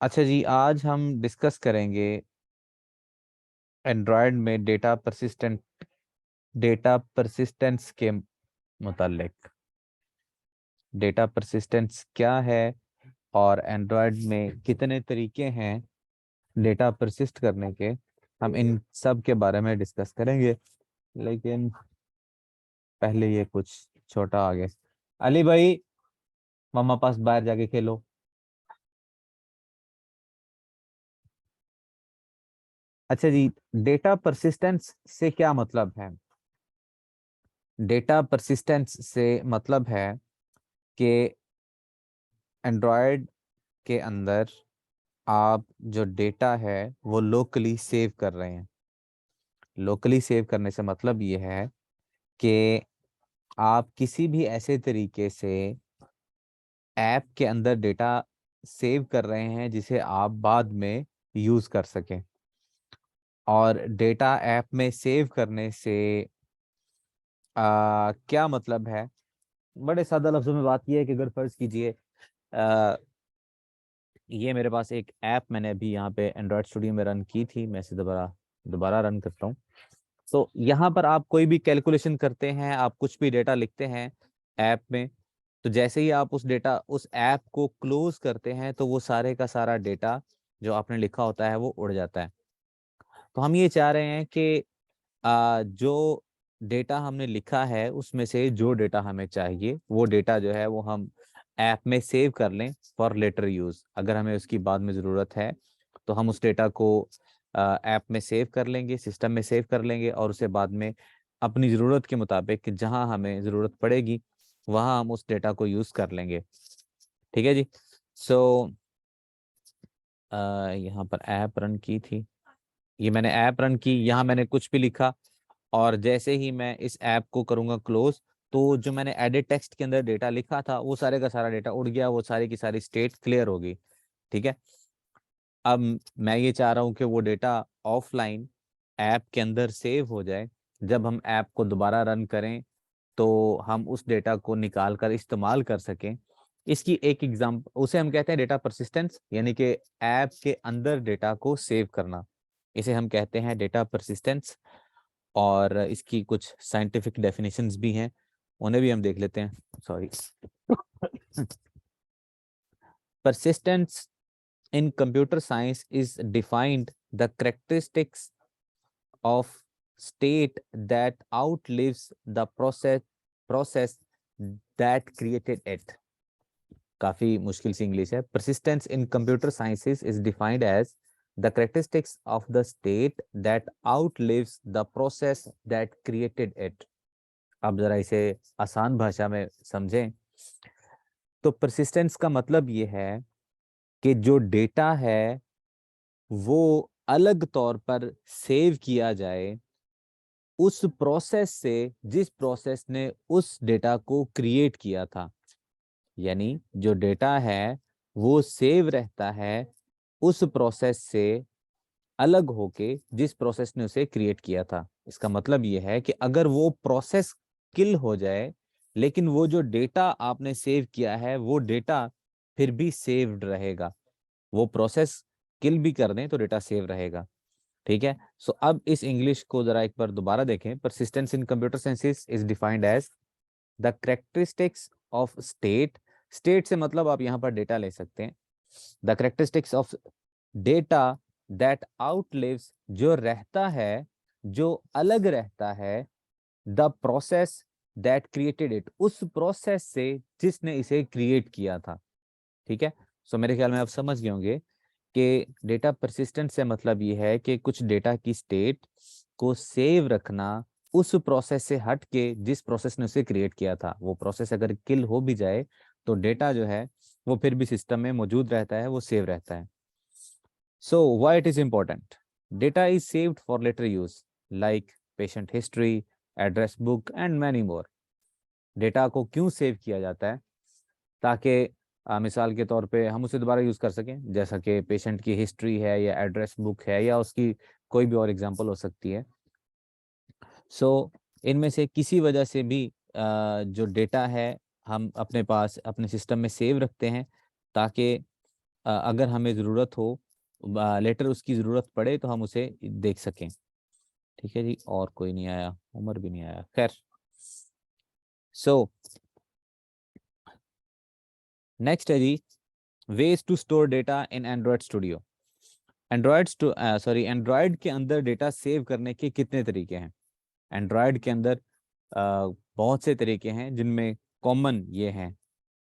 अच्छा जी, आज हम डिस्कस करेंगे एंड्रॉयड में डेटा परसिस्टेंस के मुतालिक। डेटा परसिस्टेंस क्या है और एंड्रॉयड में कितने तरीके हैं डेटा परसिस्ट करने के, हम इन सब के बारे में डिस्कस करेंगे। लेकिन पहले ये कुछ छोटा आगे। अली भाई, मम्मा पास बाहर जाके खेलो। अच्छा जी, डेटा परसिस्टेंस से क्या मतलब है? डेटा परसिस्टेंस से मतलब है कि एंड्रॉयड के अंदर आप जो डेटा है वो लोकली सेव कर रहे हैं। लोकली सेव करने से मतलब ये है कि आप किसी भी ऐसे तरीके से ऐप के अंदर डेटा सेव कर रहे हैं जिसे आप बाद में यूज कर सकें। और डेटा ऐप में सेव करने से क्या मतलब है? बड़े सादा लफ्जों में बात यह है कि अगर फर्ज कीजिए ये मेरे पास एक ऐप मैंने अभी यहाँ पे एंड्रॉयड स्टूडियो में रन की थी, मैं इसे दोबारा दोबारा रन करता हूँ। तो यहाँ पर आप कोई भी कैलकुलेशन करते हैं, आप कुछ भी डेटा लिखते हैं ऐप में, तो जैसे ही आप उस ऐप को क्लोज करते हैं तो वो सारे का सारा डेटा जो आपने लिखा होता है वो उड़ जाता है। तो हम ये चाह रहे हैं कि जो डेटा हमने लिखा है उसमें से जो डेटा हमें चाहिए वो डेटा जो है वो हम ऐप में सेव कर लें फॉर लेटर यूज। अगर हमें उसकी बाद में ज़रूरत है तो हम उस डेटा को ऐप में सेव कर लेंगे, सिस्टम में सेव कर लेंगे, और उसे बाद में अपनी ज़रूरत के मुताबिक जहां हमें ज़रूरत पड़ेगी वहां हम उस डेटा को यूज़ कर लेंगे। ठीक है जी। सो यहाँ पर ऐप रन की थी, ये मैंने ऐप रन की, यहाँ मैंने कुछ भी लिखा, और जैसे ही मैं इस ऐप को करूंगा क्लोज तो जो मैंने एडिट टेक्स्ट के अंदर डेटा लिखा था वो सारे का सारा डेटा उड़ गया, वो सारी की सारी स्टेट क्लियर होगी। ठीक है। अब मैं ये चाह रहा हूँ कि वो डेटा ऑफलाइन ऐप के अंदर सेव हो जाए। जब हम ऐप को दोबारा रन करें तो हम उस डेटा को निकाल कर इस्तेमाल कर सकें। इसकी एक एग्जाम्पल, उसे हम कहते हैं डेटा परसिस्टेंस, यानी कि ऐप के अंदर डेटा को सेव करना, इसे हम कहते हैं डेटा परसिस्टेंस। और इसकी कुछ साइंटिफिक डेफिनेशंस भी हैं, उन्हें भी हम देख लेते हैं। Sorry. persistence in computer science is defined the characteristics of state that outlives the process that created it। काफी मुश्किल सी इंग्लिश है। persistence in computer sciences is defined as the characteristics of the state that outlives the process that created it। आप जरा इसे आसान भाषा में समझें तो परसिस्टेंस का मतलब ये है कि जो डेटा है वो अलग तौर पर सेव किया जाए उस प्रोसेस से जिस प्रोसेस ने उस डेटा को क्रिएट किया था। यानी जो डेटा है वो सेव रहता है उस प्रोसेस से अलग होके जिस प्रोसेस ने उसे क्रिएट किया था। इसका मतलब यह है कि अगर वो प्रोसेस किल हो जाए लेकिन वो जो डेटा आपने सेव किया है वो डेटा फिर भी सेव्ड रहेगा। वो प्रोसेस किल भी कर दें तो डेटा सेव रहेगा। ठीक है। सो अब इस इंग्लिश को जरा एक बार दोबारा देखें। Persistence in computer sciences is defined as the characteristics of state. State से मतलब आप यहाँ पर डेटा ले सकते हैं। The characteristics of data that outlives, जो रहता है, जो अलग रहता है, the process that created it, उस प्रोसेस से जिसने इसे क्रिएट किया था। ठीक है। सो मेरे ख्याल में आप समझ गए होंगे कि डेटा परसिस्टेंट से मतलब ये है कि कुछ डेटा की स्टेट को सेव रखना उस प्रोसेस से हट के जिस प्रोसेस ने उसे क्रिएट किया था। वो प्रोसेस अगर किल हो भी जाए तो डेटा जो है वो फिर भी सिस्टम में मौजूद रहता है, वो सेव रहता है। So why it is important? Data is saved for later use like patient history, address book and many more. Data को क्यों सेव किया जाता है? ताकि मिसाल के तौर पे हम उसे दोबारा यूज़ कर सकें, जैसा कि पेशेंट की हिस्ट्री है या एड्रेस बुक है या उसकी कोई भी और एग्जांपल हो सकती है। सो इनमें से किसी वजह से भी जो डेटा है हम अपने पास अपने सिस्टम में सेव रखते हैं ताकि अगर हमें ज़रूरत हो, लेटर उसकी ज़रूरत पड़े तो हम उसे देख सकें। ठीक है जी, और कोई नहीं आया, उमर भी नहीं आया, खैर। सो नेक्स्ट है जी, ways to store data in Android studio. Android के अंदर डेटा सेव करने के कितने तरीके हैं? एंड्रॉयड के अंदर बहुत से तरीके हैं, जिनमें कॉमन ये हैं।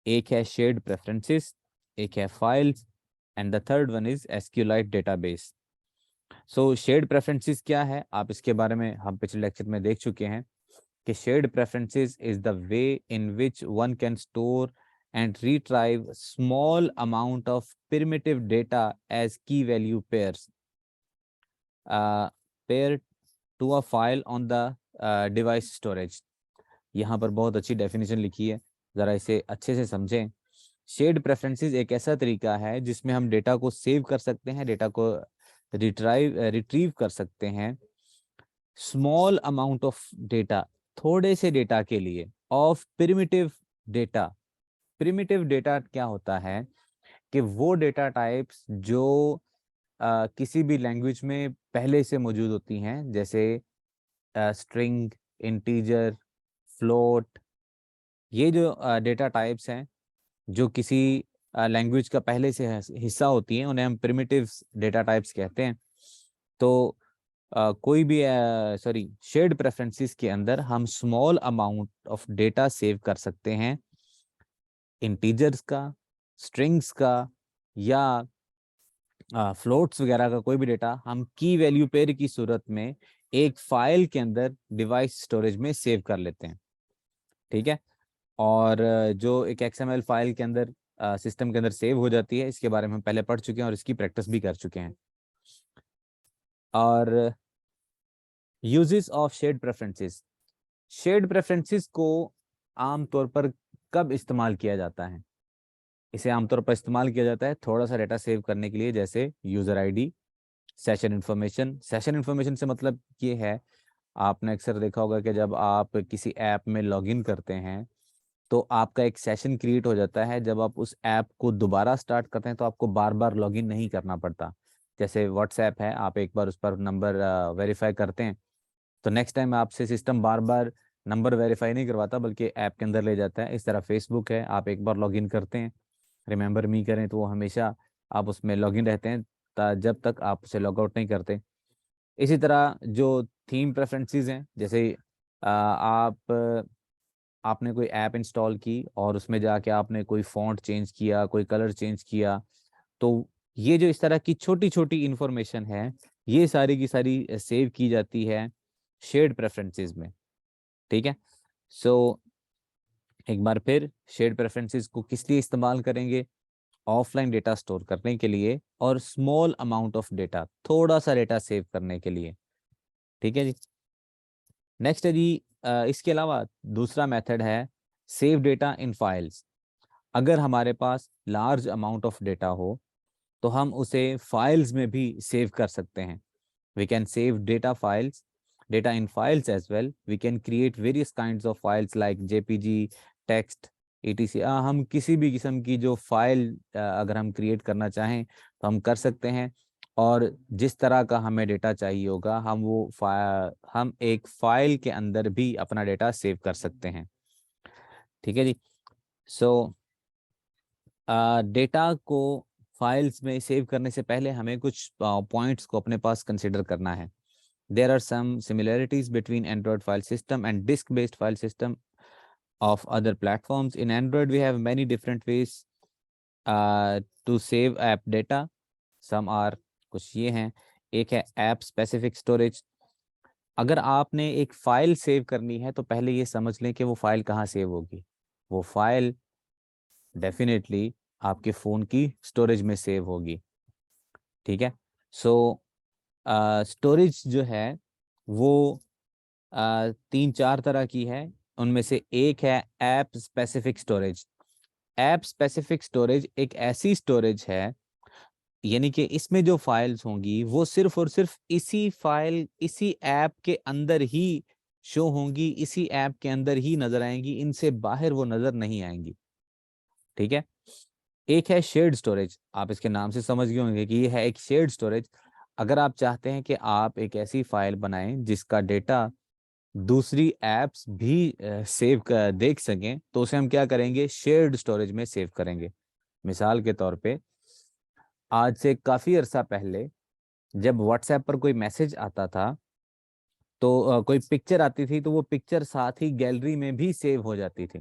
एक है शेयर्ड प्रेफरेंसेस, एक है files, and the third one is SQLite database. So shared preferences क्या है, आप इसके बारे में हम पिछले लेक्चर में देख चुके हैं कि shared preferences is the way in which one can store and retrieve small amount of primitive data as key value pairs pair to a file on the device storage। यहाँ पर बहुत अच्छी डेफिनेशन लिखी है, ज़रा इसे अच्छे से समझें। शेयर्ड प्रेफरेंसेस एक ऐसा तरीका है जिसमें हम डेटा को सेव कर सकते हैं, डेटा को रिट्रीव कर सकते हैं, स्मॉल अमाउंट ऑफ डेटा, थोड़े से डेटा के लिए, of primitive data. Primitive data क्या होता है कि वो डेटा टाइप्स जो किसी भी लैंग्वेज में पहले से मौजूद होती हैं, जैसे स्ट्रिंग, इंटीजर, फ्लोट। ये जो डेटा टाइप्स हैं जो किसी लैंग्वेज का पहले से हिस्सा होती हैं, उन्हें हम प्रिमिटिव डेटा टाइप्स कहते हैं। तो कोई भी शेयर्ड प्रेफरेंसेस के अंदर हम small amount of data save कर सकते हैं, इंटीजर्स का, स्ट्रिंग्स का, या फ्लोट्स वगैरह का कोई भी डेटा हम की वैल्यू पेयर की सूरत में एक फाइल के अंदर डिवाइस स्टोरेज में सेव कर लेते हैं। ठीक है, और जो एक XML फाइल के अंदर सिस्टम के अंदर सेव हो जाती है, इसके बारे में हम पहले पढ़ चुके हैं और इसकी प्रैक्टिस भी कर चुके हैं। और uses of shared preferences, shared preferences को आमतौर पर कब इस्तेमाल किया जाता है? इसे आमतौर पर इस्तेमाल किया जाता है थोड़ा सा डेटा सेव करने के लिए, जैसे user ID, session information. Session information से मतलब ये है, आपने अक्सर देखा होगा कि जब आप किसी ऐप में लॉगिन करते हैं तो आपका एक सेशन क्रिएट हो जाता है। जब आप उस ऐप को दोबारा स्टार्ट करते हैं तो आपको बार बार लॉगिन नहीं करना पड़ता। जैसे व्हाट्सएप है, आप एक बार उस पर नंबर वेरीफाई करते हैं तो नेक्स्ट टाइम आपसे सिस्टम बार बार नंबर वेरीफाई नहीं करवाता, बल्कि ऐप के अंदर ले जाता है। इस तरह फेसबुक है, आप एक बार लॉगिन करते हैं, रिमेंबर मी करें तो वो हमेशा आप उसमें लॉगिन रहते हैं जब तक आप उसे लॉग आउट नहीं करते। इसी तरह जो थीम प्रेफरेंसेस हैं, जैसे आपने कोई ऐप इंस्टॉल की और उसमें जाके आपने कोई फॉन्ट चेंज किया, कोई कलर चेंज किया, तो ये जो इस तरह की छोटी छोटी इंफॉर्मेशन है, ये सारी की सारी सेव की जाती है शेयर्ड प्रेफरेंसेस में। ठीक है, सो एक बार फिर, शेयर्ड प्रेफरेंसेस को किस लिए इस्तेमाल करेंगे? ऑफलाइन डेटा स्टोर करने के लिए और स्मॉल अमाउंट ऑफ डेटा, थोड़ा सा डेटा सेव करने के लिए। ठीक है जी, नेक्स्ट है जी, इसके अलावा दूसरा मेथड है सेव डेटा इन फाइल्स। अगर हमारे पास लार्ज अमाउंट ऑफ डेटा हो तो हम उसे फाइल्स में भी सेव कर सकते हैं। We can save data in files as well. We can create various kinds of files like JPG, text, etc। हम किसी भी किस्म की जो फाइल अगर हम क्रिएट करना चाहें तो हम कर सकते हैं, और जिस तरह का हमें डेटा चाहिए होगा हम एक फाइल के अंदर भी अपना डेटा सेव कर सकते हैं। ठीक है जी, सो डेटा को फाइल्स में सेव करने से पहले हमें कुछ पॉइंट्स को अपने पास कंसिडर करना है। There are some similarities between Android file system and disk based file system of other platforms. In Android, we have many different ways to save app data. Some are, कुछ ये हैं। एक है app specific storage. अगर आपने एक file save करनी है तो पहले ये समझ लें कि वो फाइल कहाँ सेव होगी। वो फाइल डेफिनेटली आपके फ़ोन की स्टोरेज में सेव होगी। ठीक है, सो स्टोरेज जो है वो 3-4 तरह की है। उनमें से एक है app specific storage. App specific storage एक ऐसी स्टोरेज है, यानी कि इसमें जो फाइल्स होंगी वो सिर्फ और सिर्फ इसी ऐप के अंदर ही शो होंगी, इसी ऐप के अंदर ही नजर आएंगी, इनसे बाहर वो नजर नहीं आएंगी। ठीक है, एक है शेयर्ड स्टोरेज, आप इसके नाम से समझ गए होंगे कि ये है एक शेयर्ड स्टोरेज। अगर आप चाहते हैं कि आप एक ऐसी फाइल बनाएं जिसका डेटा दूसरी एप्स भी सेव कर देख सकें, तो उसे हम क्या करेंगे, शेयर्ड स्टोरेज में सेव करेंगे। मिसाल के तौर पे आज से काफ़ी अरसा पहले जब व्हाट्सएप पर कोई मैसेज आता था तो कोई पिक्चर आती थी तो वो पिक्चर साथ ही गैलरी में भी सेव हो जाती थी।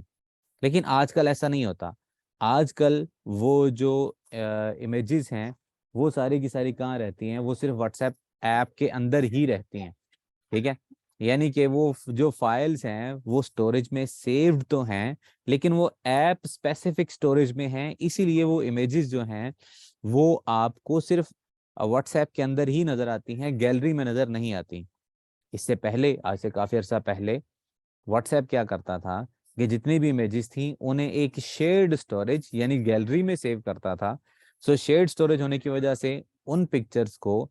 लेकिन आजकल ऐसा नहीं होता। आजकल वो जो इमेजेस हैं वो सारी की सारी कहाँ रहती हैं, वो सिर्फ व्हाट्सएप ऐप के अंदर ही रहती हैं। ठीक है, यानी कि वो जो फाइल्स हैं वो स्टोरेज में सेव्ड तो हैं, लेकिन वो ऐप स्पेसिफिक स्टोरेज में हैं, इसीलिए वो इमेजेस जो हैं वो आपको सिर्फ व्हाट्सएप के अंदर ही नजर आती हैं, गैलरी में नजर नहीं आती। इससे पहले, आज से काफी अर्सा पहले, व्हाट्सएप क्या करता था कि जितनी भी इमेजेस थी उन्हें एक शेयर्ड स्टोरेज यानी गैलरी में सेव करता था। सो शेयर्ड स्टोरेज होने की वजह से उन पिक्चर्स को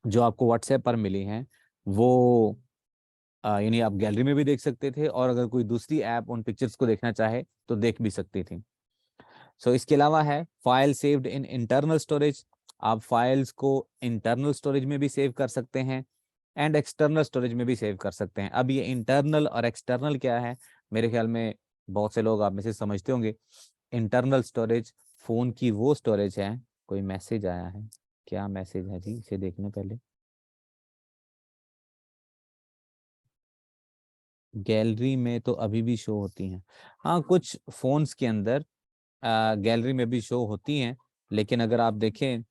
जो आपको व्हाट्सएप पर मिली हैं वो यानी आप गैलरी में भी देख सकते थे, और अगर कोई दूसरी ऐप उन पिक्चर्स को देखना चाहे तो देख भी सकती थी। सो इसके अलावा है file saved in internal storage. आप फाइल्स को इंटरनल स्टोरेज में भी सेव कर सकते हैं एंड एक्सटर्नल स्टोरेज में भी सेव कर सकते हैं। अब ये इंटरनल और एक्सटर्नल क्या है, मेरे ख्याल में बहुत से लोग आप में से समझते होंगे। इंटरनल स्टोरेज फोन की वो स्टोरेज है। कोई मैसेज आया है, क्या मैसेज है जी, इसे देखने पहले। गैलरी में तो अभी भी शो होती हैं, हाँ कुछ फोन्स के अंदर गैलरी में भी शो होती हैं, लेकिन अगर आप देखें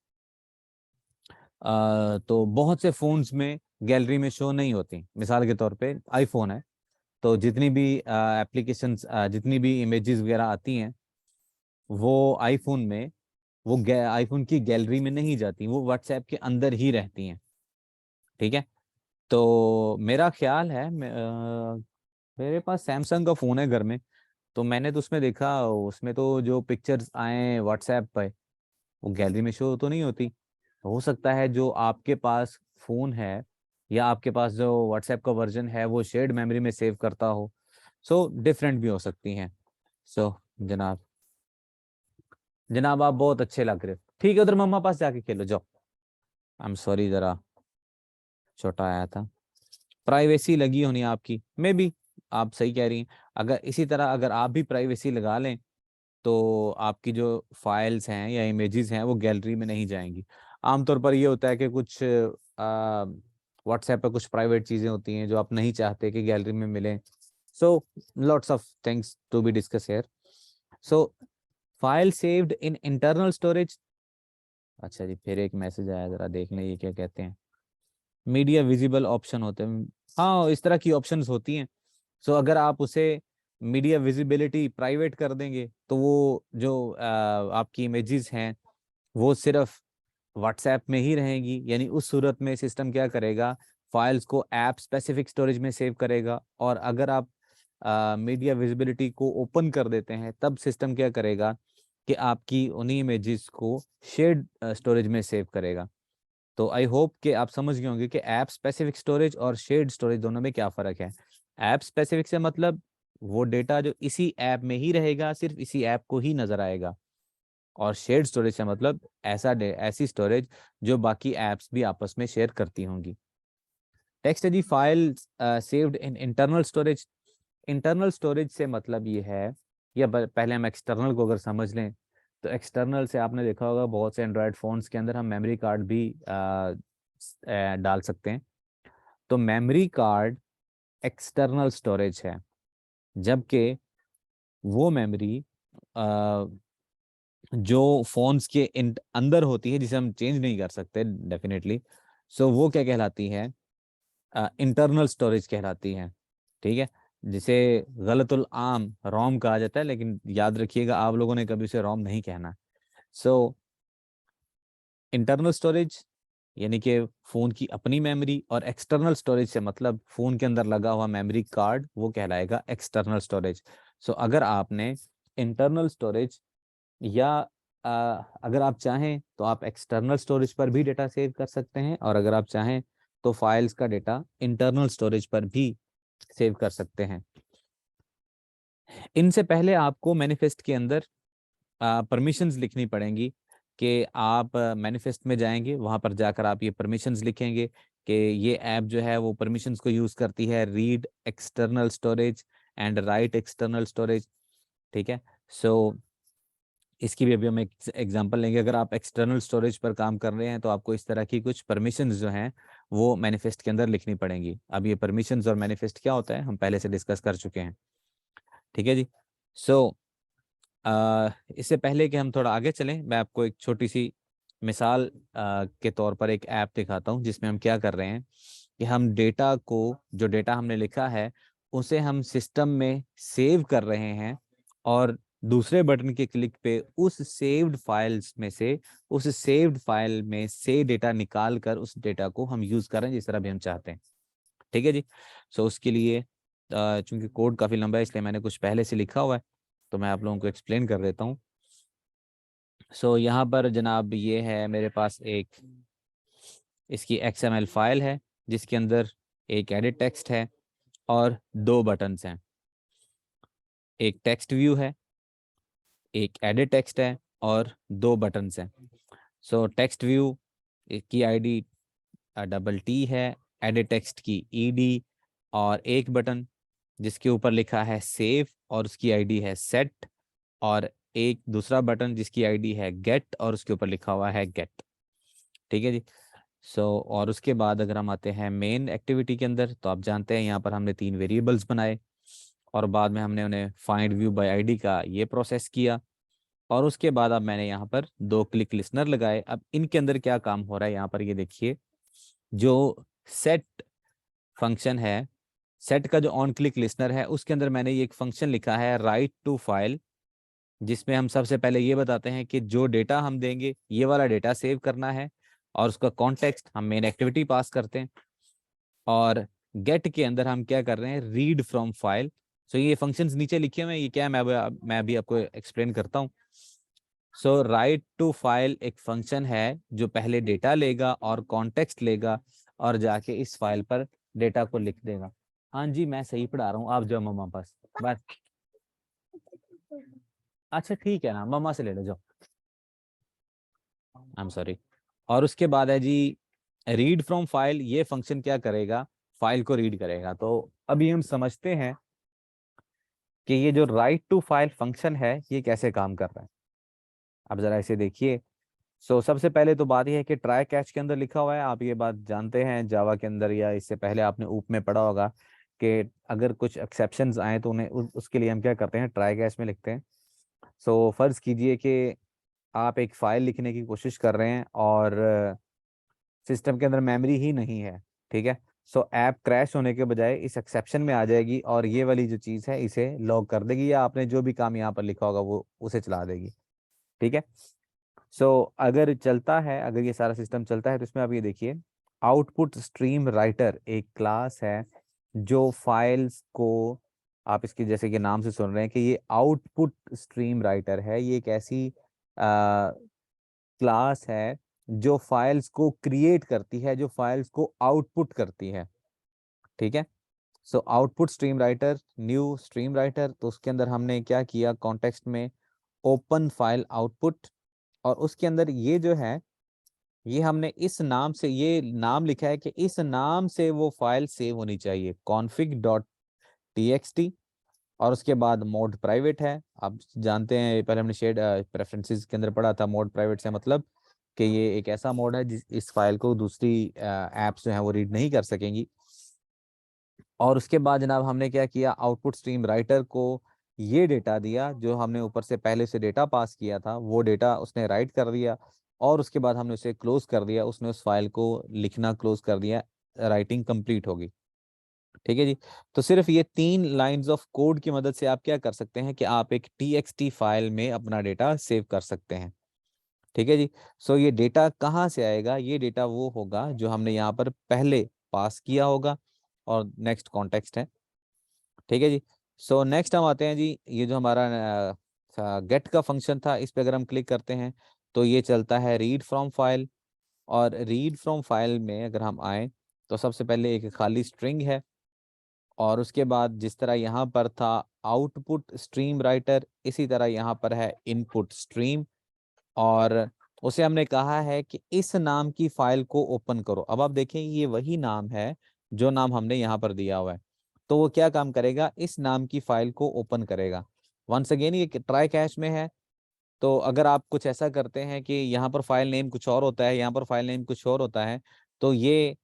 तो बहुत से फोन्स में गैलरी में शो नहीं होती। मिसाल के तौर पे आईफोन है, तो जितनी भी एप्लीकेशंस, जितनी भी इमेजेस वगैरह आती हैं वो आईफोन में, वो आईफोन की गैलरी में नहीं जाती, वो व्हाट्सएप के अंदर ही रहती हैं। ठीक है, तो मेरा ख्याल है मेरे पास सैमसंग का फ़ोन है घर में, तो मैंने तो उसमें देखा, उसमें तो जो पिक्चर्स आए व्हाट्सएप पे वो गैलरी में शो तो नहीं होती। हो सकता है जो आपके पास फ़ोन है या आपके पास जो व्हाट्सएप का वर्जन है वो शेयर्ड मेमोरी में सेव करता हो। सो डिफरेंट भी हो सकती हैं। सो जनाब, जनाब आप बहुत अच्छे लग रहे हो। ठीक है, उधर मम्मा पास जाके खेलो जाओ। आई एम सॉरी, जरा छोटा आया था। प्राइवेसी लगी होनी आपकी, मे बी आप सही कह रही हैं। अगर इसी तरह अगर आप भी प्राइवेसी लगा लें तो आपकी जो फाइल्स हैं या इमेजेस हैं वो गैलरी में नहीं जाएंगी। आमतौर पर ये होता है कि कुछ व्हाट्सएप पर कुछ प्राइवेट चीज़ें होती हैं जो आप नहीं चाहते कि गैलरी में मिलें। So lots of things to be discuss here. So file saved in internal storage. अच्छा जी, फिर एक मैसेज आया, जरा देख लें ये क्या कहते हैं। मीडिया विजिबल ऑप्शन होते हैं, हाँ इस तरह की ऑप्शंस होती हैं। सो अगर आप उसे मीडिया विजिबिलिटी प्राइवेट कर देंगे तो वो जो आपकी इमेजेस हैं वो सिर्फ व्हाट्सएप में ही रहेंगी। यानी उस सूरत में सिस्टम क्या करेगा, फाइल्स को ऐप स्पेसिफिक स्टोरेज में सेव करेगा, और अगर आप मीडिया विजिबिलिटी को ओपन कर देते हैं तब सिस्टम क्या करेगा कि आपकी उन्हीं इमेजेस को शेयर्ड स्टोरेज में सेव करेगा। तो आई होप कि आप समझ गए होंगे कि ऐप स्पेसिफिक स्टोरेज और शेयर्ड स्टोरेज दोनों में क्या फ़र्क है। ऐप स्पेसिफिक से मतलब वो डेटा जो इसी ऐप में ही रहेगा, सिर्फ इसी ऐप को ही नजर आएगा। और शेयर्ड स्टोरेज से मतलब ऐसी स्टोरेज जो बाकी ऐप्स भी आपस में शेयर करती होंगी। टेक्स्ट है जी, file saved in internal storage. Internal storage से मतलब ये है, या पहले हम एक्सटर्नल को अगर समझ लें तो एक्सटर्नल से आपने देखा होगा बहुत से एंड्रॉयड फ़ोन्स के अंदर हम मेमोरी कार्ड भी डाल सकते हैं। तो मेमोरी कार्ड एक्सटर्नल स्टोरेज है, जबकि वो मेमोरी जो फोन्स के अंदर होती है जिसे हम चेंज नहीं कर सकते डेफिनेटली, सो वो क्या कहलाती है, इंटरनल स्टोरेज कहलाती है। ठीक है, जिसे गलतुल आम रोम कहा जाता है, लेकिन याद रखिएगा आप लोगों ने कभी उसे रोम नहीं कहना। सो इंटरनल स्टोरेज यानी कि फ़ोन की अपनी मेमोरी, और एक्सटर्नल स्टोरेज से मतलब फ़ोन के अंदर लगा हुआ मेमोरी कार्ड, वो कहलाएगा एक्सटर्नल स्टोरेज। सो अगर आपने इंटरनल स्टोरेज या अगर आप चाहें तो आप एक्सटर्नल स्टोरेज पर भी डेटा सेव कर सकते हैं, और अगर आप चाहें तो फाइल्स का डेटा इंटरनल स्टोरेज पर भी सेव कर सकते हैं। इनसे पहले आपको मैनिफेस्ट के अंदर परमिशंस लिखनी पड़ेंगी कि आप मैनिफेस्ट में जाएंगे, वहाँ पर जाकर आप ये परमिशंस लिखेंगे कि ये ऐप जो है वो परमिशंस को यूज़ करती है, read external storage and right external storage. ठीक है, सो इसकी भी अभी हम एक एग्जांपल लेंगे। अगर आप एक्सटर्नल स्टोरेज पर काम कर रहे हैं तो आपको इस तरह की कुछ परमिशंस जो हैं वो मैनिफेस्ट के अंदर लिखनी पड़ेंगी। अब ये परमिशंस और मैनिफेस्ट क्या होता है हम पहले से डिस्कस कर चुके हैं। ठीक है जी। सो इससे पहले कि हम थोड़ा आगे चलें, मैं आपको एक छोटी सी मिसाल के तौर पर एक ऐप दिखाता हूँ जिसमें हम क्या कर रहे हैं कि हम डेटा को, जो डेटा हमने लिखा है उसे हम सिस्टम में सेव कर रहे हैं, और दूसरे बटन के क्लिक पे उस सेव्ड फाइल्स में से, उस सेव्ड फाइल में से डेटा निकाल कर उस डेटा को हम यूज कर रहे हैं जिस तरह भी हम चाहते हैं। ठीक है जी। सो उसके लिए चूंकि कोड काफी लंबा है इसलिए मैंने कुछ पहले से लिखा हुआ है, तो मैं आप लोगों को एक्सप्लेन कर देता हूँ। सो यहाँ पर जनाब ये है मेरे पास एक इसकी XML फाइल है जिसके अंदर एक एडिट टेक्स्ट है और दो बटन्स हैं। एक टेक्स्ट व्यू है, एक एडिट टेक्स्ट है और दो बटन्स हैं। सो टेक्स्ट व्यू की आईडी डबल T है, एडिट टेक्स्ट की ED, और एक बटन जिसके ऊपर लिखा है सेव और उसकी आईडी है सेट, और एक दूसरा बटन जिसकी आईडी है गेट और उसके ऊपर लिखा हुआ है गेट। ठीक है जी। सो और उसके बाद अगर हम आते हैं मेन एक्टिविटी के अंदर, तो आप जानते हैं यहाँ पर हमने 3 वेरिएबल्स बनाए और बाद में हमने उन्हें फाइंड व्यू बाय आईडी का ये प्रोसेस किया, और उसके बाद अब मैंने यहाँ पर 2 क्लिक लिसनर लगाए। अब इनके अंदर क्या काम हो रहा है यहाँ पर ये देखिए, जो सेट फंक्शन है, सेट का जो ऑन क्लिक लिसनर है उसके अंदर मैंने ये एक फंक्शन लिखा है राइट टू फाइल, जिसमें हम सबसे पहले ये बताते हैं कि जो डेटा हम देंगे ये वाला डेटा सेव करना है, और उसका कॉन्टेक्स्ट हम मेन एक्टिविटी पास करते हैं। और गेट के अंदर हम क्या कर रहे हैं, रीड फ्रॉम फाइल। सो ये फंक्शंस नीचे लिखे हुए हैं, ये क्या है मैं अभी आपको एक्सप्लेन करता हूँ। सो राइट टू फाइल एक फंक्शन है जो पहले डेटा लेगा और कॉन्टेक्स्ट लेगा और जाके इस फाइल पर डेटा को लिख देगा। हाँ जी मैं सही पढ़ा रहा हूँ, आप जाओ मम्मा पास बस। अच्छा ठीक है ना, मम्मा से ले लो जाओ, आई एम सॉरी। और उसके बाद है जी रीड फ्रॉम फाइल, ये फंक्शन क्या करेगा, फाइल को रीड करेगा। तो अभी हम समझते हैं कि ये जो राइट टू फाइल फंक्शन है ये कैसे काम कर रहा है। अब जरा इसे देखिए। सो सबसे पहले तो बात यह है कि ट्राई कैच के अंदर लिखा हुआ है, आप ये बात जानते हैं जावा के अंदर, या इससे पहले आपने ऊप में पढ़ा होगा कि अगर कुछ एक्सेप्शंस आए तो उन्हें उसके लिए हम क्या करते हैं, ट्राई कैच में लिखते हैं। सो फर्ज कीजिए कि आप एक फाइल लिखने की कोशिश कर रहे हैं और सिस्टम के अंदर मेमोरी ही नहीं है। ठीक है, सो ऐप क्रैश होने के बजाय इस एक्सेप्शन में आ जाएगी और ये वाली जो चीज़ है इसे लॉग कर देगी, या आपने जो भी काम यहाँ पर लिखा होगा वो उसे चला देगी। ठीक है, सो अगर चलता है, अगर ये सारा सिस्टम चलता है तो इसमें आप ये देखिए, आउटपुट स्ट्रीम राइटर एक क्लास है जो फाइल्स को, आप इसके जैसे कि नाम से सुन रहे हैं कि ये आउटपुट स्ट्रीम राइटर है, ये एक ऐसी क्लास है जो फाइल्स को क्रिएट करती है, जो फाइल्स को आउटपुट करती है। ठीक है, so output stream writer, new stream writer, तो उसके अंदर हमने क्या किया, कॉन्टेक्स्ट में ओपन फाइल आउटपुट, और उसके अंदर ये जो है ये हमने इस नाम से, ये नाम लिखा है कि इस नाम से वो फाइल सेव होनी चाहिए, config.txt, और उसके बाद मोड प्राइवेट है। आप जानते हैं पहले हमने शेड प्रेफरेंसेस के अंदर पढ़ा था, मोड प्राइवेट से मतलब कि ये एक ऐसा मोड है जिस इस फाइल को दूसरी एप्स जो है वो रीड नहीं कर सकेंगी। और उसके बाद जनाब हमने क्या किया, आउटपुट स्ट्रीम राइटर को ये डेटा दिया जो हमने ऊपर से पहले से डेटा पास किया था, वो डेटा उसने राइट कर दिया, और उसके बाद हमने उसे क्लोज कर दिया, उसने उस फाइल को लिखना क्लोज कर दिया, राइटिंग कंप्लीट होगी। ठीक है जी। तो सिर्फ ये 3 लाइंस ऑफ कोड की मदद से आप क्या कर सकते हैं कि आप एक TXT फाइल में अपना डेटा सेव कर सकते हैं। ठीक है जी। सो ये डेटा कहाँ से आएगा, ये डेटा वो होगा जो हमने यहाँ पर पहले पास किया होगा, और नेक्स्ट कॉन्टेक्स्ट है। ठीक है जी। सो नेक्स्ट हम आते हैं जी, ये जो हमारा गेट का फंक्शन था इस पे अगर हम क्लिक करते हैं तो ये चलता है रीड फ्रॉम फाइल, और रीड फ्रॉम फाइल में अगर हम आए तो सबसे पहले एक खाली स्ट्रिंग है, और उसके बाद जिस तरह यहाँ पर था आउटपुट स्ट्रीम राइटर, इसी तरह यहाँ पर है इनपुट स्ट्रीम। और उसे हमने कहा है कि इस नाम की फाइल को ओपन करो। अब आप देखें ये वही नाम है जो नाम हमने यहाँ पर दिया हुआ है। तो वो क्या काम करेगा, इस नाम की फाइल को ओपन करेगा। वंस अगेन ये ट्राई कैश में है। तो अगर आप कुछ ऐसा करते हैं कि यहाँ पर फाइल नेम कुछ और होता है, यहाँ पर फाइल नेम कुछ और होता है, तो ये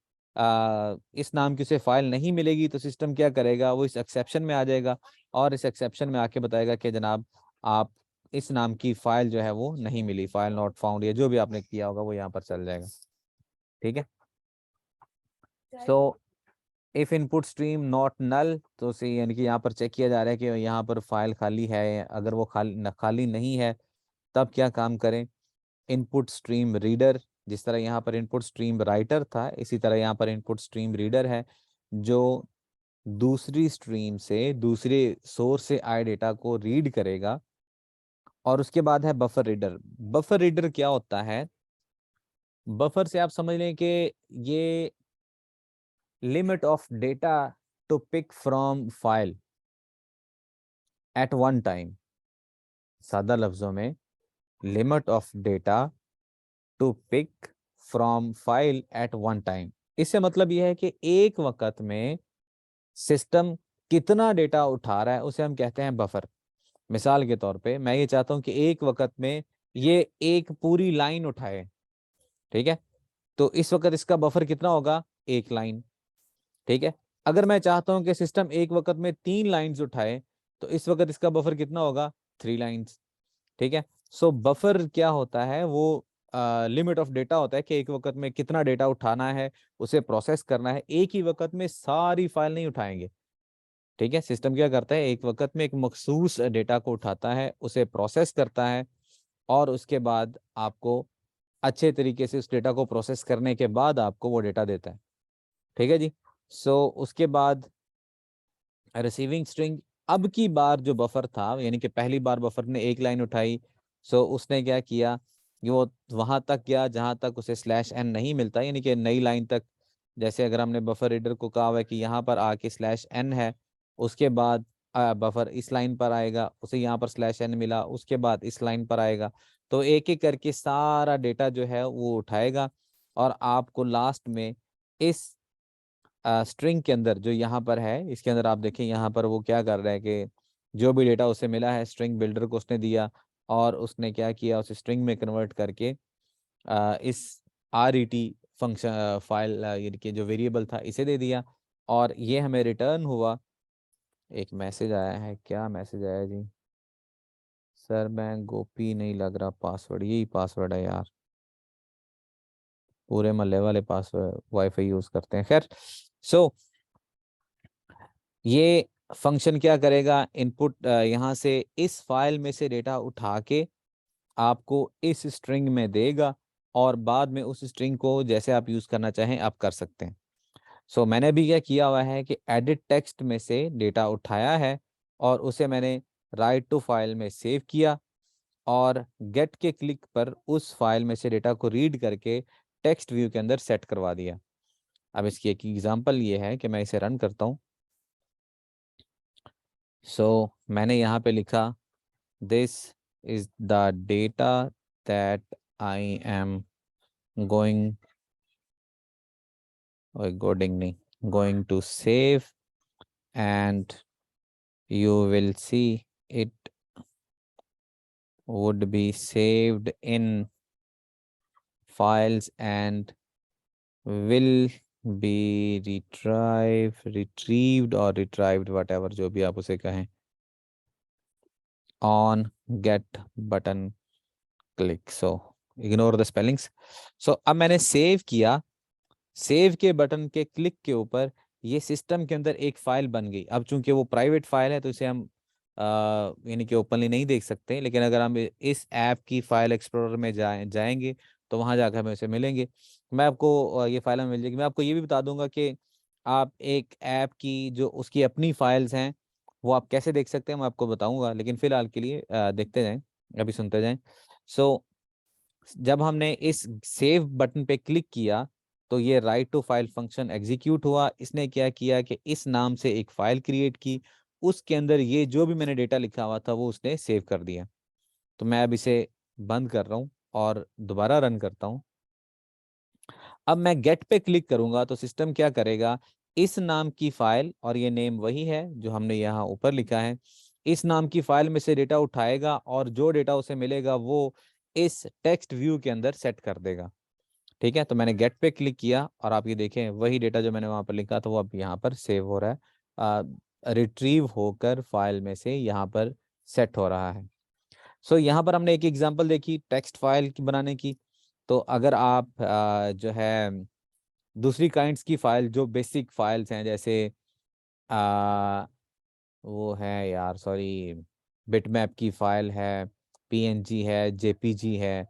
इस नाम की उसे फाइल नहीं मिलेगी। तो सिस्टम क्या करेगा, वो इस एक्सेप्शन में आ जाएगा और इस एक्सेप्शन में आके बताएगा कि जनाब आप इस नाम की फाइल जो है वो नहीं मिली, फाइल नॉट फाउंड, या जो भी आपने किया होगा वो यहाँ पर चल जाएगा। ठीक है। So if input stream not null, तो उसे यानी कि यहाँ पर चेक किया जा रहा है कि यहाँ पर फाइल खाली है। अगर वो खाली नहीं है तब क्या काम करें, इनपुट स्ट्रीम रीडर, जिस तरह यहाँ पर इनपुट स्ट्रीम राइटर था इसी तरह यहाँ पर इनपुट स्ट्रीम रीडर है, जो दूसरी स्ट्रीम से, दूसरे सोर्स से आए डेटा को रीड करेगा। और उसके बाद है बफर रीडर। बफर रीडर क्या होता है, बफर से आप समझ लें कि ये limit of data to pick from file at one time. सादा लफ्जों में, limit of data to pick from file at one time. इससे मतलब यह है कि एक वक्त में सिस्टम कितना डेटा उठा रहा है उसे हम कहते हैं बफर। मिसाल के तौर पे मैं ये चाहता हूं कि एक वक्त में ये एक पूरी लाइन उठाए। ठीक है, तो इस वक्त इसका बफर कितना होगा, एक लाइन। ठीक है, अगर मैं चाहता हूं कि सिस्टम एक वक्त में 3 लाइंस उठाए, तो इस वक्त इसका बफर कितना होगा, 3 लाइंस। ठीक है। सो बफर क्या होता है, वो लिमिट ऑफ डेटा होता है कि एक वक्त में कितना डेटा उठाना है, उसे प्रोसेस करना है। एक ही वक्त में सारी फाइल नहीं उठाएंगे। ठीक है, सिस्टम क्या करता है, एक वक्त में एक मखसूस डेटा को उठाता है, उसे प्रोसेस करता है, और उसके बाद आपको अच्छे तरीके से उस डेटा को प्रोसेस करने के बाद आपको वो डेटा देता है। ठीक है जी। सो उसके बाद रिसीविंग स्ट्रिंग। अब की बार जो बफर था, यानी कि पहली बार बफर ने एक लाइन उठाई, सो उसने क्या किया कि वो वहां तक गया जहां तक उसे स्लैश एन नहीं मिलता, यानी कि नई लाइन तक। जैसे अगर हमने बफर रीडर को कहा हुआ है कि यहाँ पर आके स्लैश एन है, उसके बाद बफर इस लाइन पर आएगा, उसे यहाँ पर स्लैश एन मिला, उसके बाद इस लाइन पर आएगा। तो एक एक करके सारा डेटा जो है वो उठाएगा, और आपको लास्ट में इस स्ट्रिंग के अंदर जो यहाँ पर है, इसके अंदर आप देखें यहाँ पर वो क्या कर रहा है कि जो भी डेटा उसे मिला है स्ट्रिंग बिल्डर को उसने दिया, और उसने क्या किया, उसे स्ट्रिंग में कन्वर्ट करके इस RET फंक्शन फाइल यानी कि जो वेरिएबल था इसे दे दिया, और ये हमें रिटर्न हुआ। एक मैसेज आया है, क्या मैसेज आया जी, सर मैं गोपी नहीं लग रहा पासवर्ड, यही पासवर्ड है यार, पूरे मोहल्ले वाले पासवर्ड वाईफाई यूज करते हैं। खैर, सो ये फंक्शन क्या करेगा, इनपुट यहाँ से इस फाइल में से डेटा उठा के आपको इस स्ट्रिंग में देगा, और बाद में उस स्ट्रिंग को जैसे आप यूज करना चाहें आप कर सकते हैं। सो मैंने भी क्या किया हुआ है कि एडिट टेक्स्ट में से डेटा उठाया है, और उसे मैंने राइट टू फाइल में सेव किया, और गेट के क्लिक पर उस फाइल में से डेटा को रीड करके टेक्स्ट व्यू के अंदर सेट करवा दिया। अब इसकी एक एग्जांपल ये है कि मैं इसे रन करता हूँ। सो मैंने यहाँ पे लिखा, this is the data that I am going गोडिंग नहीं going to save, and you will see it would be saved in files and will be retrieved or retrieved, whatever जो भी आप उसे कहें, on get button click. So ignore the spellings. So अब मैंने save किया, सेव के button के क्लिक के ऊपर ये सिस्टम के अंदर एक फाइल बन गई। अब चूंकि वो प्राइवेट फाइल है तो इसे हम यानी कि ओपनली नहीं देख सकते, लेकिन अगर हम इस ऐप की फाइल एक्सप्लोरर में जाएंगे तो वहां जाकर हमें उसे मिलेंगे। मैं आपको ये फाइल में मिल जाएगी। मैं आपको ये भी बता दूंगा कि आप एक ऐप की जो उसकी अपनी फाइल्स हैं वो आप कैसे देख सकते हैं, मैं आपको बताऊंगा, लेकिन फिलहाल के लिए देखते जाएं, अभी सुनते जाएं। सो जब हमने इस सेव बटन पे क्लिक किया तो ये write to file function execute हुआ। इसने क्या किया कि इस नाम से एक फाइल क्रिएट की, उसके अंदर ये जो भी मैंने डेटा लिखा हुआ था वो उसने सेव कर दिया। तो मैं अब इसे बंद कर रहा हूँ और दोबारा रन करता हूँ। अब मैं गेट पे क्लिक करूंगा तो सिस्टम क्या करेगा, इस नाम की फाइल, और ये नेम वही है जो हमने यहाँ ऊपर लिखा है, इस नाम की फाइल में से डेटा उठाएगा और जो डेटा उसे मिलेगा वो इस टेक्स्ट व्यू के अंदर सेट कर देगा। ठीक है, तो मैंने गेट पे क्लिक किया और आप ये देखें वही डेटा जो मैंने वहां पर लिखा था वो अब यहाँ पर सेव हो रहा है, रिट्रीव होकर फाइल में से यहाँ पर सेट हो रहा है। सो यहाँ पर हमने एक एग्जांपल देखी टेक्स्ट फाइल की बनाने की। तो अगर आप जो है दूसरी काइंड्स की फाइल, जो बेसिक फाइल्स हैं, जैसे आ, वो है यार सॉरी, बिटमैप की फाइल है, पीएनजी है, जेपीजी है,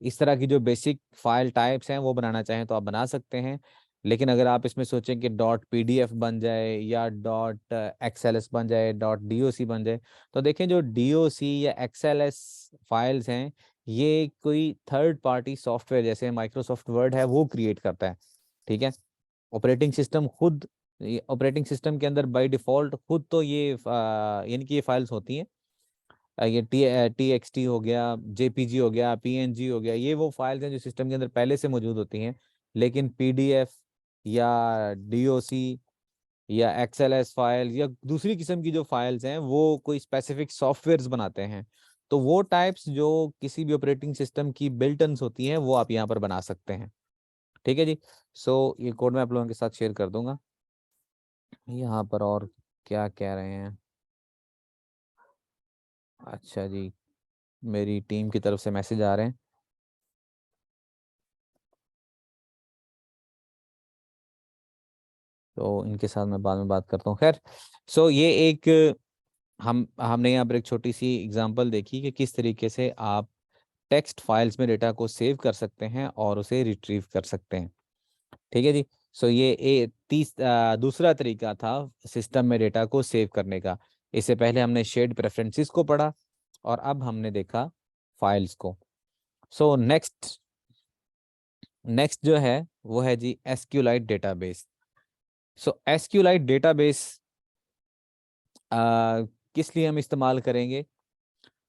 इस तरह की जो बेसिक फाइल टाइप्स हैं वो बनाना चाहें तो आप बना सकते हैं। लेकिन अगर आप इसमें सोचें कि डॉट पीडीएफ बन जाए या डॉट एक्सएलएस बन जाए, डॉट डीओसी बन जाए, तो देखें जो डीओसी या एक्सएलएस फाइल्स हैं ये कोई थर्ड पार्टी सॉफ्टवेयर जैसे माइक्रोसॉफ्ट वर्ड है वो क्रिएट करता है। ठीक है, ऑपरेटिंग सिस्टम खुद, ऑपरेटिंग सिस्टम के अंदर बाय डिफॉल्ट खुद तो ये यानी कि ये फाइल्स होती हैं, ये टी एक्स टी हो गया, जेपीजी हो गया, पीएनजी हो गया, ये वो फाइल्स हैं जो सिस्टम के अंदर पहले से मौजूद होती हैं। लेकिन पीडीएफ या डीओसी या एक्सएलएस फाइल या दूसरी किस्म की जो फाइल्स हैं वो कोई स्पेसिफिक सॉफ्टवेयर्स बनाते हैं। तो वो टाइप्स जो किसी भी ऑपरेटिंग सिस्टम की बिल्ट इन होती हैं वो आप यहाँ पर बना सकते हैं। ठीक है जी। सो ये कोड मैं आप लोगों के साथ शेयर कर दूंगा। यहाँ पर और क्या कह रहे हैं, अच्छा जी, मेरी टीम की तरफ से मैसेज आ रहे हैं, तो इनके साथ मैं बाद में बात करता हूँ। खैर, सो ये एक हमने यहाँ पर एक छोटी सी एग्जांपल देखी कि किस तरीके से आप टेक्स्ट फाइल्स में डेटा को सेव कर सकते हैं और उसे रिट्रीव कर सकते हैं। ठीक है जी। सो ये दूसरा तरीका था सिस्टम में डेटा को सेव करने का। इससे पहले हमने शेयर्ड प्रेफरेंसेस को पढ़ा और अब हमने देखा फाइल्स को। सो नेक्स्ट नेक्स्ट जो है वो है जी एसक्यूलाइट डेटाबेस। सो एसक्यूलाइट डेटाबेस किस लिए हम इस्तेमाल करेंगे,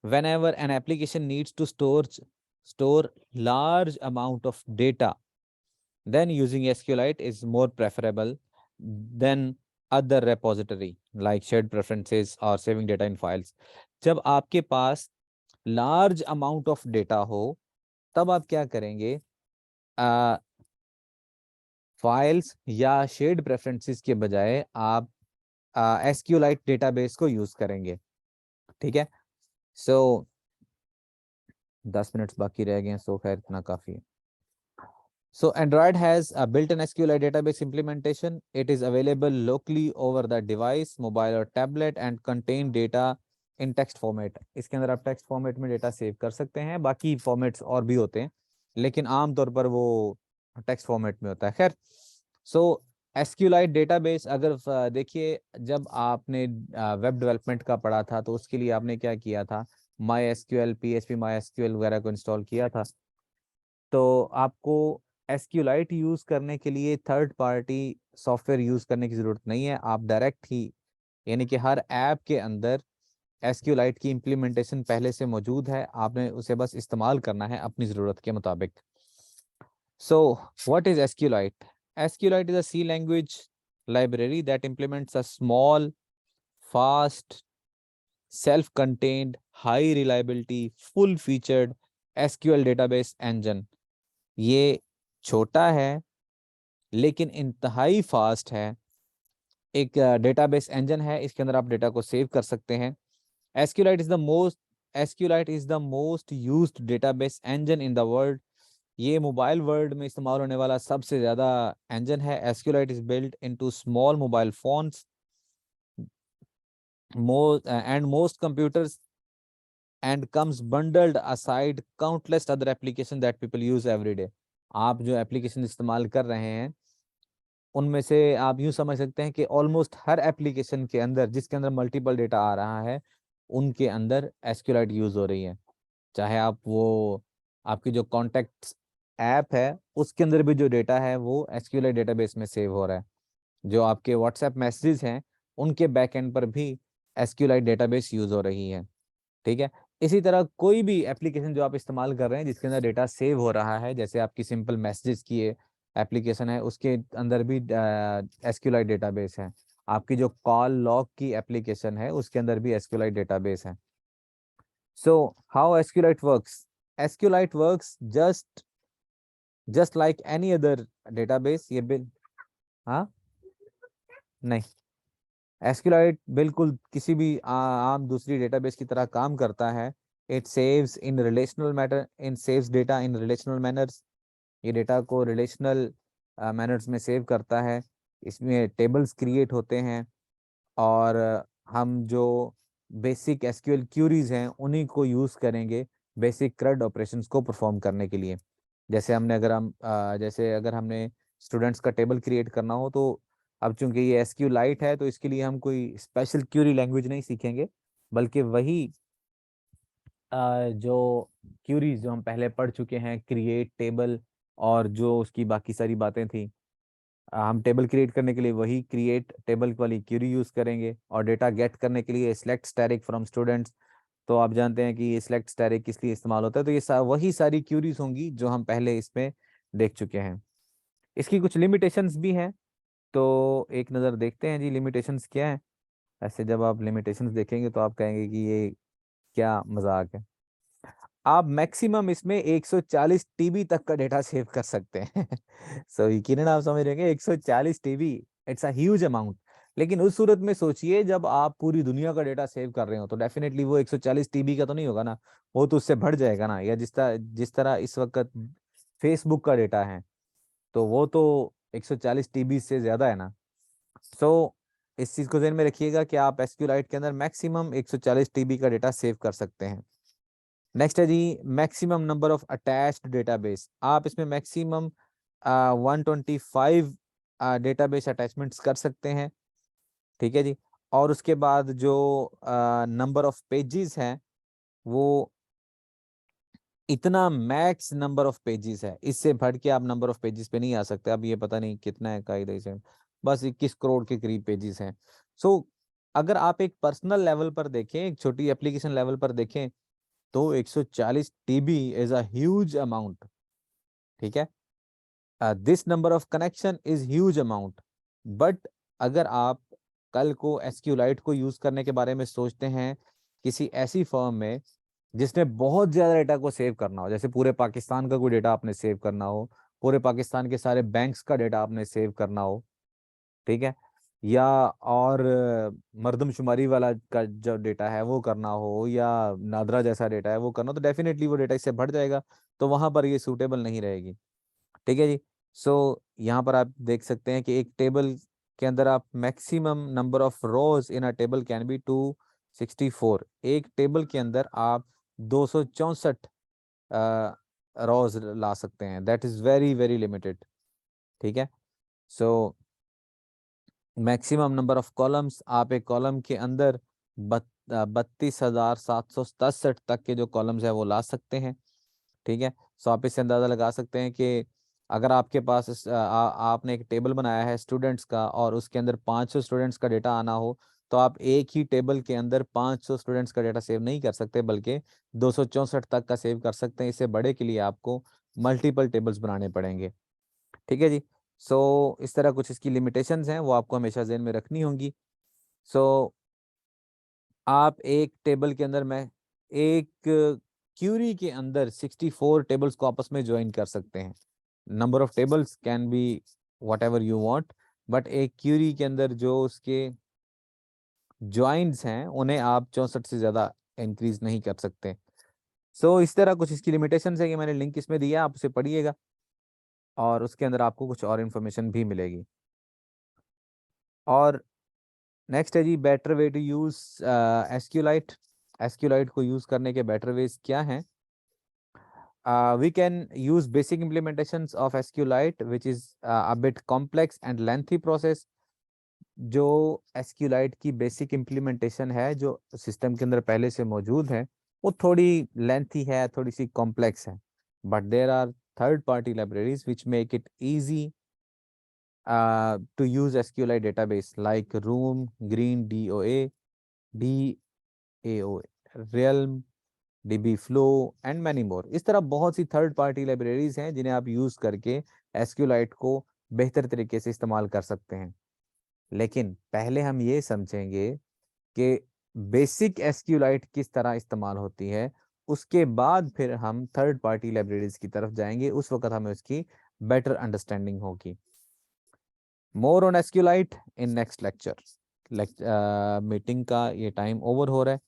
whenever an application needs to store large amount of data, then using SQLite is more preferable than other repository like shared preferences or saving data in files। जब आपके पास large amount of data हो तब आप क्या करेंगे, files या shared preferences के बजाय आप SQLite डेटाबेस को यूज करेंगे। ठीक है, सो 10 मिनट्स बाकी रह गए हैं, सो खैर इतना काफी है। So Android has a built-in SQLite database implementation. It is available locally over the device, mobile or tablet and contain data in text format. इसके अंदर आप text format में डेटा सेव कर सकते हैं, बाकी फॉर्मेट्स और भी होते हैं लेकिन आमतौर पर वो टेक्स्ट फॉर्मेट में होता है। खैर, सो SQLite डेटाबेस अगर देखिए जब आपने वेब डेवलपमेंट का पढ़ा था तो उसके लिए आपने क्या किया था, MySQL, PHP MySQL वगैरह को इंस्टॉल किया था। तो आपको SQLite यूज करने के लिए थर्ड पार्टी सॉफ्टवेयर यूज करने की जरूरत नहीं है। आप डायरेक्ट ही, यानी कि हर ऐप के अंदर SQLite की इम्प्लीमेंटेशन पहले से मौजूद है, आपने उसे बस इस्तेमाल करना है अपनी जरूरत के मुताबिक। So what is SQLite? SQLite is a C language library that implements a small, fast, self-contained, high reliability, full featured SQL database engine। ये छोटा है लेकिन इंतहाई फास्ट है, एक डेटाबेस इंजन है, इसके अंदर आप डेटा को सेव कर सकते हैं। SQLite is the most SQLite is the most used database engine in the world. ये मोबाइल वर्ल्ड में इस्तेमाल होने वाला सबसे ज्यादा इंजन है। SQLite is built into small mobile phones most computers and comes bundled aside countless other applications that people use every day। आप जो एप्लीकेशन इस्तेमाल कर रहे हैं उनमें से आप यूं समझ सकते हैं कि ऑलमोस्ट हर एप्लीकेशन के अंदर जिसके अंदर मल्टीपल डेटा आ रहा है उनके अंदर SQLite यूज हो रही है। चाहे आप वो आपकी जो कॉन्टेक्ट्स ऐप है उसके अंदर भी जो डेटा है वो SQLite डेटाबेस में सेव हो रहा है। जो आपके व्हाट्सएप मैसेजेस हैं उनके बैकएंड पर भी SQLite डेटाबेस यूज हो रही है। ठीक है, इसी तरह कोई भी एप्लीकेशन जो आप इस्तेमाल कर रहे हैं जिसके अंदर डेटा सेव हो रहा है, जैसे आपकी सिंपल मैसेजेस की एप्लीकेशन है उसके अंदर भी SQLite डेटाबेस है। आपकी जो कॉल लॉग की एप्लीकेशन है उसके अंदर भी SQLite डेटाबेस है। So how SQLite works? SQLite works just like any other database. ये बिल हाँ नहीं, SQLite बिल्कुल किसी भी आम दूसरी डेटाबेस की तरह काम करता है। It saves in relational matter in saves data in relational manners. ये डेटा को रिलेशनल मैनर्स में सेव करता है। इसमें टेबल्स क्रिएट होते हैं और हम जो बेसिक SQL क्यूरीज हैं उन्हीं को यूज़ करेंगे बेसिक CRUD ऑपरेशंस को परफॉर्म करने के लिए। जैसे जैसे अगर हमने स्टूडेंट्स का टेबल क्रिएट करना हो तो अब चूंकि ये SQLite है तो इसके लिए हम कोई स्पेशल क्यूरी लैंग्वेज नहीं सीखेंगे, बल्कि वही जो क्यूरीज जो हम पहले पढ़ चुके हैं, क्रिएट टेबल और जो उसकी बाकी सारी बातें थी, हम टेबल क्रिएट करने के लिए वही क्रिएट टेबल वाली क्यूरी यूज करेंगे। और डेटा गेट करने के लिए सिलेक्ट स्टैटिक फ्रॉम स्टूडेंट्स। तो आप जानते हैं कि ये सिलेक्ट स्टैटिक किस लिए इस्तेमाल होता है, तो ये वही सारी क्यूरीज होंगी जो हम पहले इसमें देख चुके हैं। इसकी कुछ लिमिटेशंस भी हैं, तो एक नज़र देखते हैं जी लिमिटेशंस क्या है। ऐसे जब आप लिमिटेशंस देखेंगे तो आप कहेंगे कि ये क्या मजाक है। आप मैक्सिमम इसमें 140 TB तक का डेटा सेव कर सकते हैं। सो यकीनन आप समझ रहे हैं 140 TB, it's a huge amount. लेकिन उस सूरत में सोचिए जब आप पूरी दुनिया का डेटा सेव कर रहे हो तो डेफिनेटली वो 140 TB का तो नहीं होगा ना, वो तो उससे बढ़ जाएगा ना। या जिस तरह इस वक्त फेसबुक का डेटा है तो वो तो 140 TB से ज्यादा है ना। सो इस चीज को ध्यान में रखिएगा कि आप SQLite के अंदर मैक्सिमम 140 TB का डेटा सेव कर सकते हैं। नेक्स्ट है जी maximum number of attached database. आप इसमें मैक्सिमम 125 डेटाबेस अटैचमेंट्स कर सकते हैं। ठीक है जी। और उसके बाद जो नंबर ऑफ पेजेस हैं वो इतना मैक्स नंबर ऑफ पेजेस है, इससे बढ़ के आप नंबर ऑफ पेजेस पे नहीं आ सकते। अब ये पता नहीं कितना है कायदे से, बस 21 करोड़ के करीब पेजेस हैं। सो अगर आप एक पर्सनल लेवल पर देखें, एक छोटी एप्लीकेशन लेवल पर देखें, तो 140 TB is a huge amount. ठीक है, this number of connection is huge amount. But अगर आप कल को SQLite को यूज करने के बारे में सोचते हैं किसी ऐसी फर्म में जिसने बहुत ज्यादा डेटा को सेव करना हो, जैसे पूरे पाकिस्तान का कोई डेटा आपने सेव करना हो, पूरे पाकिस्तान के सारे बैंक्स का डेटा आपने सेव करना हो, ठीक है, या और मर्दमशुमारी वाला का जो डेटा है वो करना हो, या नादरा जैसा डेटा है वो करना हो, तो डेफिनेटली वो डेटा इससे बढ़ जाएगा। तो वहां पर ये सूटेबल नहीं रहेगी। ठीक है जी। सो यहाँ पर आप देख सकते हैं कि एक टेबल के अंदर आप maximum number of rose in a table can be 264। एक टेबल के अंदर आप 264 रोज ला सकते हैं। That is very very limited. ठीक है। So maximum number of columns, आप एक कॉलम के अंदर 32,767 तक के जो कॉलम्स है वो ला सकते हैं। ठीक है। सो आप इससे अंदाजा लगा सकते हैं कि अगर आपके पास आपने एक टेबल बनाया है स्टूडेंट्स का और उसके अंदर 500 स्टूडेंट्स का डेटा आना हो, तो आप एक ही टेबल के अंदर 500 स्टूडेंट्स का डेटा सेव नहीं कर सकते, बल्कि 264 तक का सेव कर सकते हैं। इससे बड़े के लिए आपको मल्टीपल टेबल्स बनाने पड़ेंगे। ठीक है जी। सो इस तरह कुछ इसकी लिमिटेशंस हैं, वो आपको हमेशा ज़हन में रखनी होंगी। सो आप एक टेबल के अंदर में एक क्यूरी के अंदर 64 टेबल्स को आपस में ज्वाइन कर सकते हैं। Number of tables can be what ever you want, but एक क्यूरी के अंदर जो उसके ज्वाइंट्स हैं उन्हें आप 64 से ज़्यादा इंक्रीज नहीं कर सकते। सो इस तरह कुछ इसकी लिमिटेशंस है कि मैंने लिंक इसमें दिया, आप उसे पढ़िएगा और उसके अंदर आपको कुछ और इन्फॉर्मेशन भी मिलेगी। और नेक्स्ट है जी better way to use SQLite। SQLite को यूज करने के बेटर वेज क्या हैं? We can use basic implementations of SQLite, which is a bit complex and lengthy process. जो SQLite की बेसिक इम्प्लीमेंटेशन है जो सिस्टम के अंदर पहले से मौजूद है वो थोड़ी लेंथी है, थोड़ी सी कॉम्प्लेक्स है, but there are third party libraries which make it easy to use SQLite database like Room, Green DOA, DAO, Realm, DBflow and many more. इस तरह बहुत सी थर्ड पार्टी लाइब्रेरीज हैं जिन्हें आप यूज करके SQLite को बेहतर तरीके से इस्तेमाल कर सकते हैं। लेकिन पहले हम ये समझेंगे कि बेसिक SQLite किस तरह इस्तेमाल होती है, उसके बाद फिर हम थर्ड पार्टी लाइब्रेरीज की तरफ जाएंगे, उस वक्त हमें उसकी बेटर अंडरस्टैंडिंग होगी। More on SQLite in next lecture. Meeting का ये टाइम ओवर हो रहा है,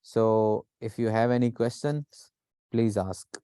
so if you have any question please ask.